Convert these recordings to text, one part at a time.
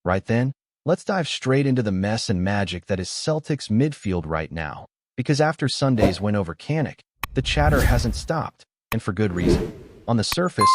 Right then, let's dive straight into the mess and magic that is Celtic's midfield right now. Because after Sunday's win over Canuck, the chatter hasn't stopped, and for good reason. On the surface,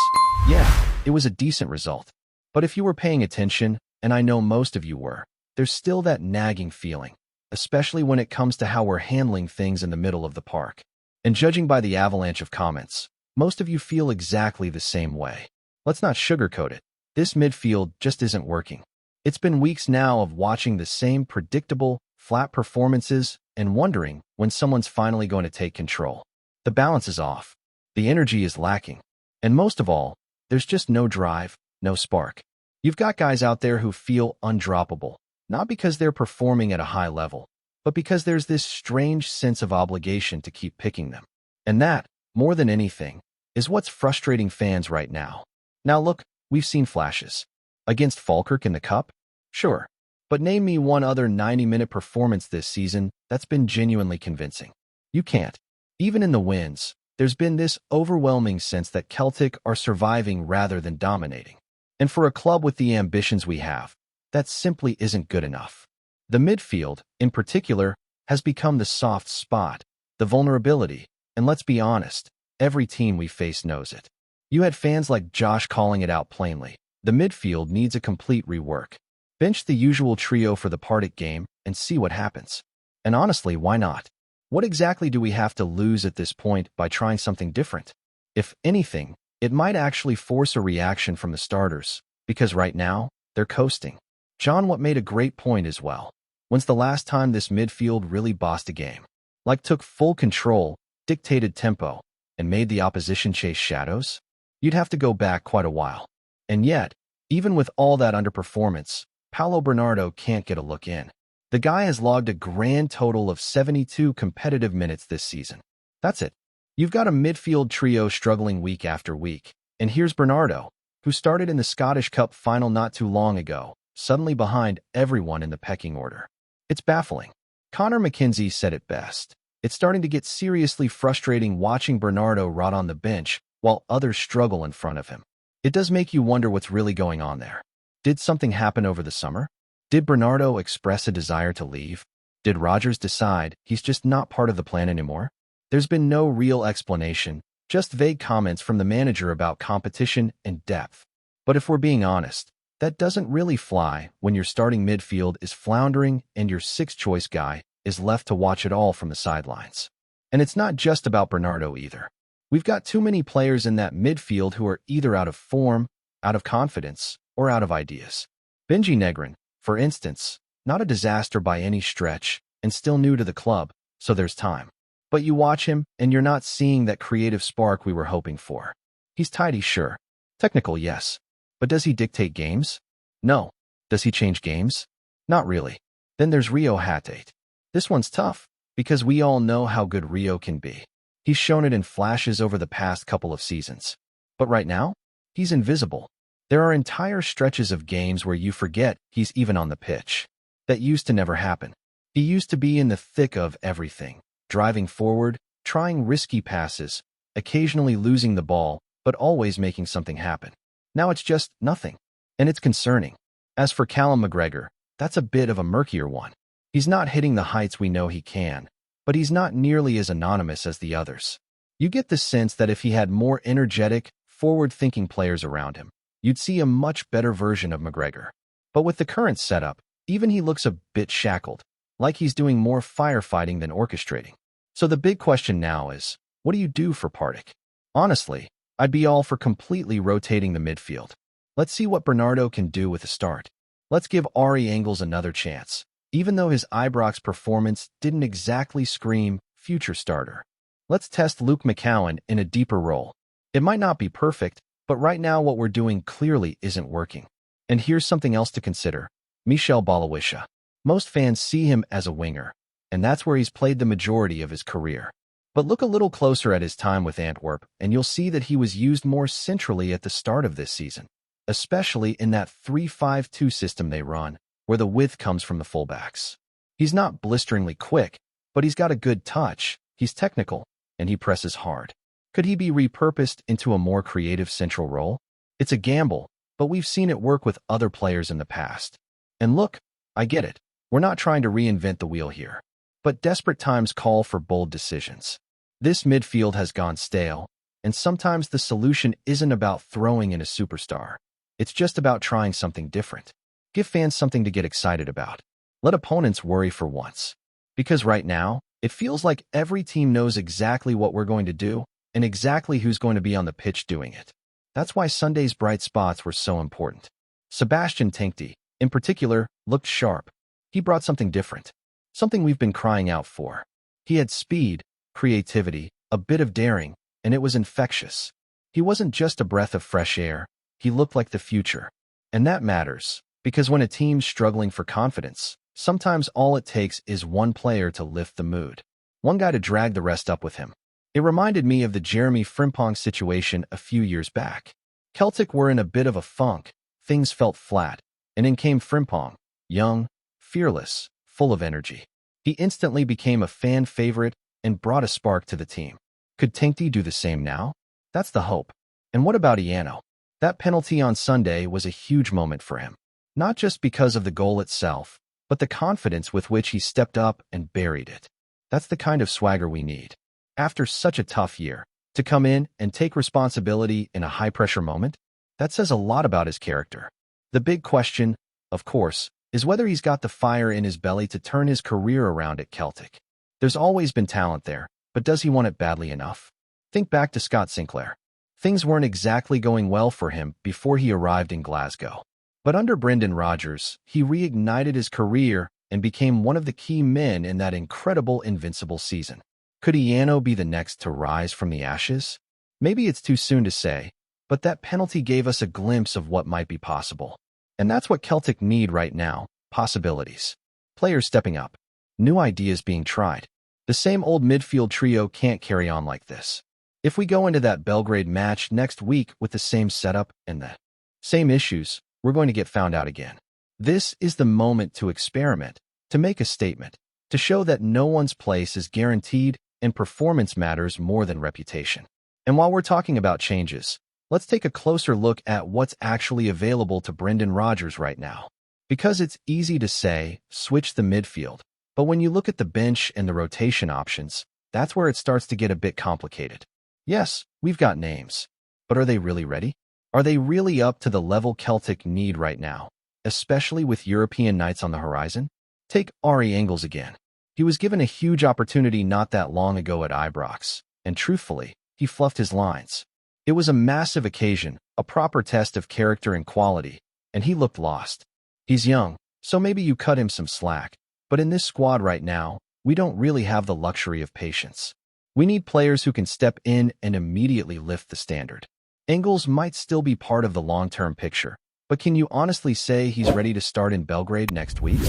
yeah, it was a decent result. But if you were paying attention, and I know most of you were, there's still that nagging feeling, especially when it comes to how we're handling things in the middle of the park. And judging by the avalanche of comments, most of you feel exactly the same way. Let's not sugarcoat it. This midfield just isn't working. It's been weeks now of watching the same predictable, flat performances and wondering when someone's finally going to take control. The balance is off. The energy is lacking. And most of all, there's just no drive, no spark. You've got guys out there who feel undroppable, not because they're performing at a high level, but because there's this strange sense of obligation to keep picking them. And that, more than anything, is what's frustrating fans right now. Now look, we've seen flashes. Against Falkirk in the Cup? Sure. But name me one other 90-minute performance this season that's been genuinely convincing. You can't. Even in the wins, there's been this overwhelming sense that Celtic are surviving rather than dominating. And for a club with the ambitions we have, that simply isn't good enough. The midfield, in particular, has become the soft spot, the vulnerability, and let's be honest, every team we face knows it. You had fans like Josh calling it out plainly. The midfield needs a complete rework. Bench the usual trio for the Partick game and see what happens. And honestly, why not? What exactly do we have to lose at this point by trying something different? If anything, it might actually force a reaction from the starters, because right now, they're coasting. John Watt made a great point as well. When's the last time this midfield really bossed a game? Like took full control, dictated tempo, and made the opposition chase shadows? You'd have to go back quite a while. And yet, even with all that underperformance, Paulo Bernardo can't get a look in. The guy has logged a grand total of 72 competitive minutes this season. That's it. You've got a midfield trio struggling week after week. And here's Bernardo, who started in the Scottish Cup final not too long ago, suddenly behind everyone in the pecking order. It's baffling. Connor McKenzie said it best. It's starting to get seriously frustrating watching Bernardo rot on the bench while others struggle in front of him. It does make you wonder what's really going on there. Did something happen over the summer? Did Bernardo express a desire to leave? Did Rodgers decide he's just not part of the plan anymore? There's been no real explanation, just vague comments from the manager about competition and depth. But if we're being honest, that doesn't really fly when your starting midfield is floundering and your sixth-choice guy is left to watch it all from the sidelines. And it's not just about Bernardo either. We've got too many players in that midfield who are either out of form, out of confidence, or out of ideas. Benji Negrin, for instance, not a disaster by any stretch, and still new to the club, so there's time. But you watch him, and you're not seeing that creative spark we were hoping for. He's tidy, sure. Technical, yes. But does he dictate games? No. Does he change games? Not really. Then there's Rio Hatate. This one's tough, because we all know how good Rio can be. He's shown it in flashes over the past couple of seasons. But right now, he's invisible. There are entire stretches of games where you forget he's even on the pitch. That used to never happen. He used to be in the thick of everything, driving forward, trying risky passes, occasionally losing the ball, but always making something happen. Now it's just nothing. And it's concerning. As for Callum McGregor, that's a bit of a murkier one. He's not hitting the heights we know he can, but he's not nearly as anonymous as the others. You get the sense that if he had more energetic, forward-thinking players around him, you'd see a much better version of McGregor. But with the current setup, even he looks a bit shackled, like he's doing more firefighting than orchestrating. So the big question now is, what do you do for Partick? Honestly, I'd be all for completely rotating the midfield. Let's see what Bernardo can do with a start. Let's give Ari Engels another chance, even though his Ibrox performance didn't exactly scream future starter. Let's test Luke McCowan in a deeper role. It might not be perfect, but right now what we're doing clearly isn't working. And here's something else to consider. Michel Balawisha. Most fans see him as a winger, and that's where he's played the majority of his career. But look a little closer at his time with Antwerp, and you'll see that he was used more centrally at the start of this season, especially in that 3-5-2 system they run, where the width comes from the fullbacks. He's not blisteringly quick, but he's got a good touch, he's technical, and he presses hard. Could he be repurposed into a more creative central role? It's a gamble, but we've seen it work with other players in the past. And look, I get it. We're not trying to reinvent the wheel here. But desperate times call for bold decisions. This midfield has gone stale, and sometimes the solution isn't about throwing in a superstar. It's just about trying something different. Give fans something to get excited about. Let opponents worry for once. Because right now, it feels like every team knows exactly what we're going to do and exactly who's going to be on the pitch doing it. That's why Sunday's bright spots were so important. Sebastian Tinky, in particular, looked sharp. He brought something different, something we've been crying out for. He had speed, creativity, a bit of daring, and it was infectious. He wasn't just a breath of fresh air, he looked like the future. And that matters, because when a team's struggling for confidence, sometimes all it takes is one player to lift the mood. One guy to drag the rest up with him. It reminded me of the Jeremy Frimpong situation a few years back. Celtic were in a bit of a funk, things felt flat, and in came Frimpong, young, fearless, full of energy. He instantly became a fan favorite and brought a spark to the team. Could Tinky do the same now? That's the hope. And what about Iano? That penalty on Sunday was a huge moment for him. Not just because of the goal itself, but the confidence with which he stepped up and buried it. That's the kind of swagger we need. After such a tough year, to come in and take responsibility in a high-pressure moment, that says a lot about his character. The big question, of course, is whether he's got the fire in his belly to turn his career around at Celtic. There's always been talent there, but does he want it badly enough? Think back to Scott Sinclair. Things weren't exactly going well for him before he arrived in Glasgow. But under Brendan Rodgers, he reignited his career and became one of the key men in that incredible invincible season. Could Iano be the next to rise from the ashes? Maybe it's too soon to say, but that penalty gave us a glimpse of what might be possible. And that's what Celtic need right now, possibilities. Players stepping up. New ideas being tried. The same old midfield trio can't carry on like this. If we go into that Belgrade match next week with the same setup and the same issues, we're going to get found out again. This is the moment to experiment, to make a statement, to show that no one's place is guaranteed and performance matters more than reputation. And while we're talking about changes, let's take a closer look at what's actually available to Brendan Rodgers right now. Because it's easy to say, switch the midfield, but when you look at the bench and the rotation options, that's where it starts to get a bit complicated. Yes, we've got names, but are they really ready? Are they really up to the level Celtic need right now, especially with European nights on the horizon? Take Ari Engels again. He was given a huge opportunity not that long ago at Ibrox, and truthfully, he fluffed his lines. It was a massive occasion, a proper test of character and quality, and he looked lost. He's young, so maybe you cut him some slack, but in this squad right now, we don't really have the luxury of patience. We need players who can step in and immediately lift the standard. Engels might still be part of the long-term picture, but can you honestly say he's ready to start in Belgrade next week?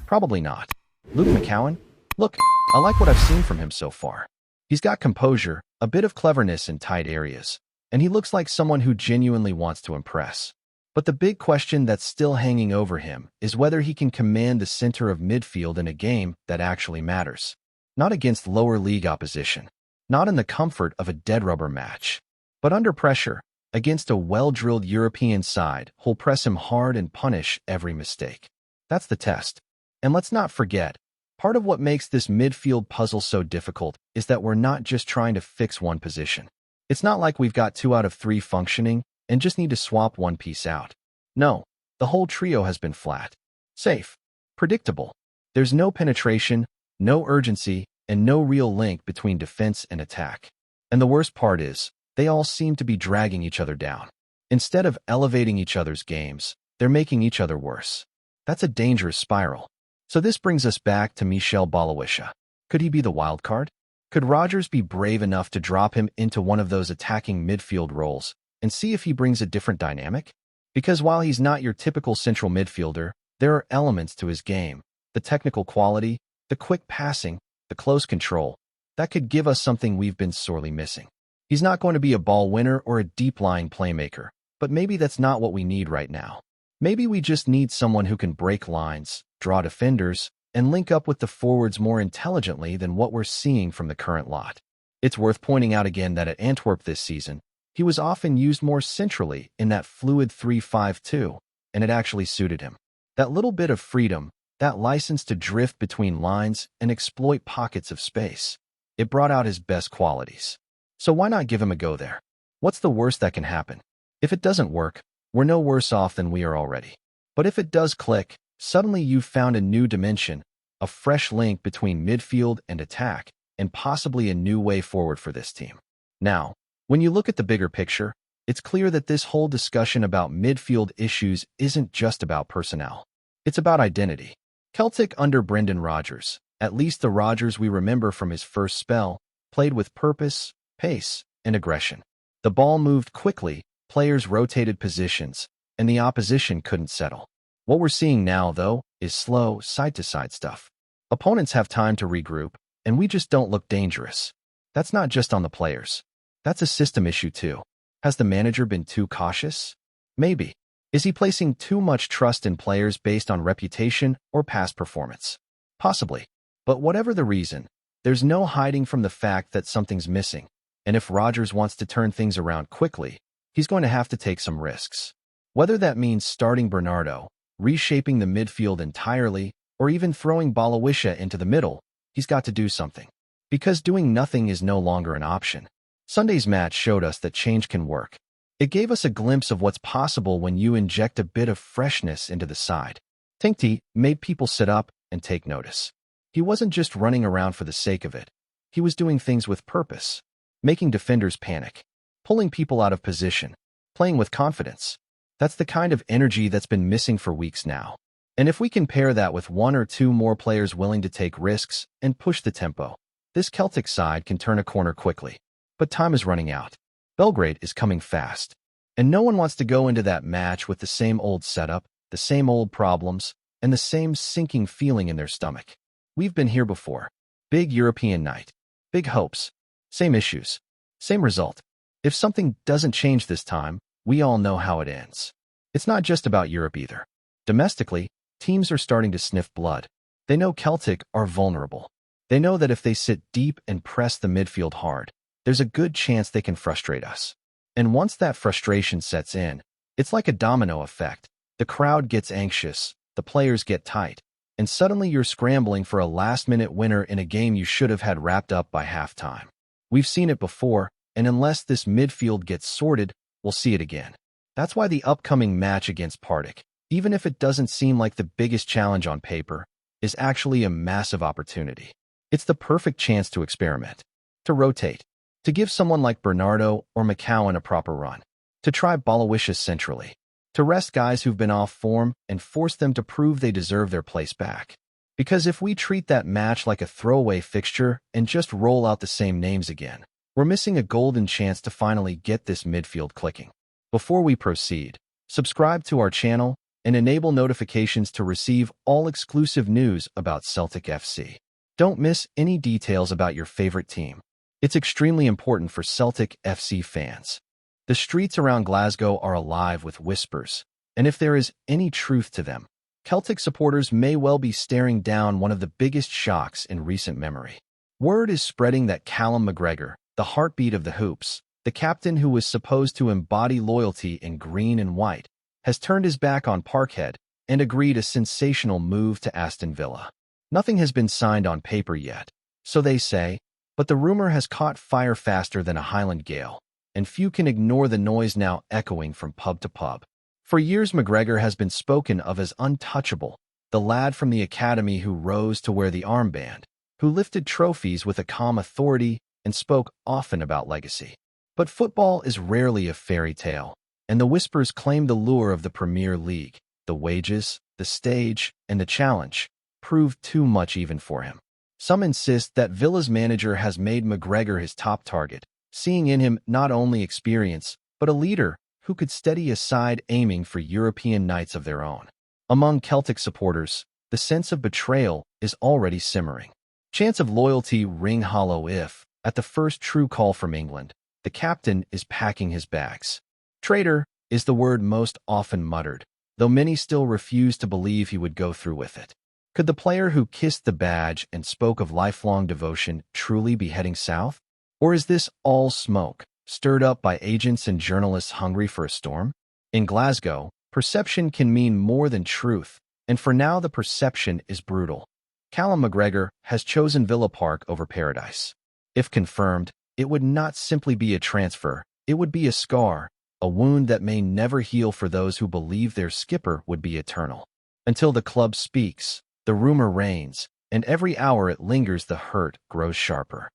Probably not. Luke McCowan? Look, I like what I've seen from him so far. He's got composure, a bit of cleverness in tight areas, and he looks like someone who genuinely wants to impress. But the big question that's still hanging over him is whether he can command the center of midfield in a game that actually matters. Not against lower league opposition, not in the comfort of a dead rubber match, but under pressure, against a well-drilled European side who'll press him hard and punish every mistake. That's the test. And let's not forget, part of what makes this midfield puzzle so difficult is that we're not just trying to fix one position. It's not like we've got 2 out of 3 functioning and just need to swap one piece out. No, the whole trio has been flat, safe, predictable. There's no penetration, no urgency, and no real link between defense and attack. And the worst part is, they all seem to be dragging each other down. Instead of elevating each other's games, they're making each other worse. That's a dangerous spiral. So this brings us back to Michel Balawisha. Could he be the wild card? Could Rodgers be brave enough to drop him into one of those attacking midfield roles and see if he brings a different dynamic? Because while he's not your typical central midfielder, there are elements to his game, the technical quality, the quick passing, the close control, that could give us something we've been sorely missing. He's not going to be a ball winner or a deep-lying playmaker, but maybe that's not what we need right now. Maybe we just need someone who can break lines, draw defenders, and link up with the forwards more intelligently than what we're seeing from the current lot. It's worth pointing out again that at Antwerp this season, he was often used more centrally in that fluid 3-5-2, and it actually suited him. That little bit of freedom, that license to drift between lines and exploit pockets of space. It brought out his best qualities. So why not give him a go there? What's the worst that can happen? If it doesn't work, we're no worse off than we are already. But if it does click, suddenly you've found a new dimension, a fresh link between midfield and attack, and possibly a new way forward for this team. Now, when you look at the bigger picture, it's clear that this whole discussion about midfield issues isn't just about personnel. It's about identity. Celtic under Brendan Rodgers, at least the Rodgers we remember from his first spell, played with purpose, pace, and aggression. The ball moved quickly, players rotated positions, and the opposition couldn't settle. What we're seeing now, though, is slow, side-to-side stuff. Opponents have time to regroup, and we just don't look dangerous. That's not just on the players. That's a system issue too. Has the manager been too cautious? Maybe. Is he placing too much trust in players based on reputation or past performance? Possibly. But whatever the reason, there's no hiding from the fact that something's missing. And if Rodgers wants to turn things around quickly, he's going to have to take some risks. Whether that means starting Bernardo, reshaping the midfield entirely, or even throwing Balawisha into the middle, he's got to do something. Because doing nothing is no longer an option. Sunday's match showed us that change can work. It gave us a glimpse of what's possible when you inject a bit of freshness into the side. Tinky made people sit up and take notice. He wasn't just running around for the sake of it. He was doing things with purpose, making defenders panic, pulling people out of position, playing with confidence. That's the kind of energy that's been missing for weeks now. And if we can pair that with one or two more players willing to take risks and push the tempo, this Celtic side can turn a corner quickly. But time is running out. Belgrade is coming fast. And no one wants to go into that match with the same old setup, the same old problems, and the same sinking feeling in their stomach. We've been here before. Big European night. Big hopes. Same issues. Same result. If something doesn't change this time, we all know how it ends. It's not just about Europe either. Domestically, teams are starting to sniff blood. They know Celtic are vulnerable. They know that if they sit deep and press the midfield hard, there's a good chance they can frustrate us. And once that frustration sets in, it's like a domino effect. The crowd gets anxious, the players get tight, and suddenly you're scrambling for a last-minute winner in a game you should have had wrapped up by halftime. We've seen it before, and unless this midfield gets sorted, we'll see it again. That's why the upcoming match against Partick, even if it doesn't seem like the biggest challenge on paper, is actually a massive opportunity. It's the perfect chance to experiment, to rotate, to give someone like Bernardo or McCowan a proper run, to try Balawisha centrally, to rest guys who've been off form and force them to prove they deserve their place back. Because if we treat that match like a throwaway fixture and just roll out the same names again, we're missing a golden chance to finally get this midfield clicking. Before we proceed, subscribe to our channel and enable notifications to receive all exclusive news about Celtic FC. Don't miss any details about your favorite team. It's extremely important for Celtic FC fans. The streets around Glasgow are alive with whispers, and if there is any truth to them, Celtic supporters may well be staring down one of the biggest shocks in recent memory. Word is spreading that Callum McGregor, the heartbeat of the Hoops, the captain who was supposed to embody loyalty in green and white, has turned his back on Parkhead and agreed a sensational move to Aston Villa. Nothing has been signed on paper yet, so they say, but the rumor has caught fire faster than a Highland gale, and few can ignore the noise now echoing from pub to pub. For years, McGregor has been spoken of as untouchable, the lad from the academy who rose to wear the armband, who lifted trophies with a calm authority and spoke often about legacy. But football is rarely a fairy tale, and the whispers claim the lure of the Premier League, the wages, the stage, and the challenge, proved too much even for him. Some insist that Villa's manager has made McGregor his top target, seeing in him not only experience, but a leader who could steady a side aiming for European nights of their own. Among Celtic supporters, the sense of betrayal is already simmering. Chants of loyalty ring hollow if, at the first true call from England, the captain is packing his bags. Traitor is the word most often muttered, though many still refuse to believe he would go through with it. Could the player who kissed the badge and spoke of lifelong devotion truly be heading south? Or is this all smoke, stirred up by agents and journalists hungry for a storm? In Glasgow, perception can mean more than truth, And for now, the perception is brutal. Callum McGregor has chosen Villa Park over paradise. If confirmed, it would not simply be a transfer, it would be a scar, a wound that may never heal for those who believe their skipper would be eternal. Until the club speaks, the rumor reigns, and every hour it lingers, the hurt grows sharper.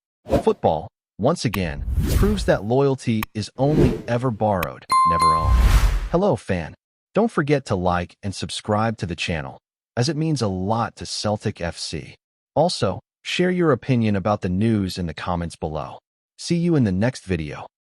Football, once again, proves that loyalty is only ever borrowed, never owned. Hello, fan. Don't forget to like and subscribe to the channel, as it means a lot to Celtic FC. Also, share your opinion about the news in the comments below. See you in the next video.